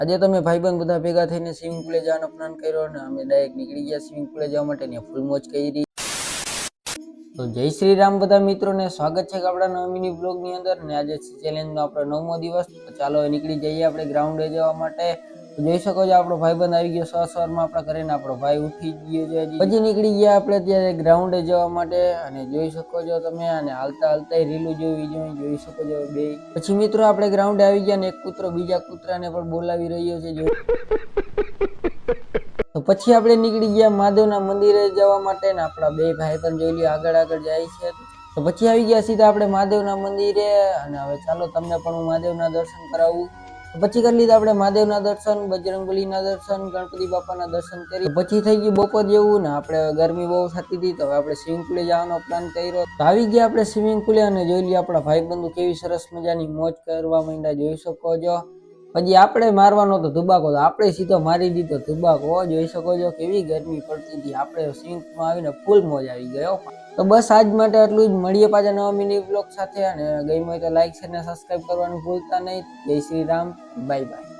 આજે તમે ભાઈબંધ બધા ભેગા થઈને સ્વિમિંગ પુલે જવાનો પ્લાન કર્યો અને અમે ડાયરેક્ટ નીકળી ગયા સ્વિમિંગ પુલે જવા માટે ને ફૂલ મોજ કરી. તો જય શ્રી રામ બધા મિત્રોને સ્વાગત છે આપણા નવા મિની બ્લોગ ની અંદર. ને આજે ચેલેન્જ નો આપણો 9મો દિવસ. તો ચાલો નીકળી જઈએ આપણે ગ્રાઉન્ડે જવા માટે. જોઈ શકો છો આપણો ભાઈબંધ આવી ગયો સવારમાં આપણા ઘરે ને આપણો ભાઈ ઉઠી ગયો છે. પછી નીકળી ગયા આપણે ત્યારે ગ્રાઉન્ડે જવા માટે અને જોઈ શકો છો તમે અને હાલતા હાલતા રીલું જોઈ શકો છો બે. પછી મિત્રો આપણે ગ્રાઉન્ડે આવી ગયા ને એક કૂતરો બીજા કૂતરાને પણ બોલાવી રહ્યો છે. તો પછી આપણે નીકળી ગયા મહાદેવના મંદિરે જવા માટે ને આપણા બે ભાઈ પણ જોઈ લ્યો આગળ જાય છે. તો પછી આવી ગયા સીધા આપણે મહાદેવના મંદિરે અને હવે ચાલો તમને પણ હું મહાદેવના દર્શન કરાવું. પછી કરી લીધા આપણે મહાદેવના દર્શન, બજરંગબલીના દર્શન, ગણપતિ બાપાના દર્શન કરી. પછી થઈ ગયું બપોર જેવું ને આપણે ગરમી બહુ થતી હતી તો હવે આપણે સ્વિમિંગ પુલે જવાનો પ્લાન કર્યો. તો આવી ગયા આપણે સ્વિમિંગ પુલે અને જોઈ લઈએ આપણા ભાઈબંધો કેવી સરસ મજાની મોજ કરવા માંડ્યા, જોઈ શકો છો. પછી આપણે મારવાનો તો ધુબાકો, આપણે સીધો મારી દીધો ધુબાકો. જોઈ શકો છો કેવી ગરમી પડતી હતી, આપણે સ્વિમિંગમાં આવીને ફૂલ મોજ આવી ગયો. તો બસ આજ માટે આટલું જ. મળીએ પાછા નવા મિની બ્લોગ સાથે અને ગમ્યું હોય તો લાઈક શેર અને સબસ્ક્રાઇબ કરવાનું ભૂલતા નહીં. જય શ્રી રામ, બાય બાય.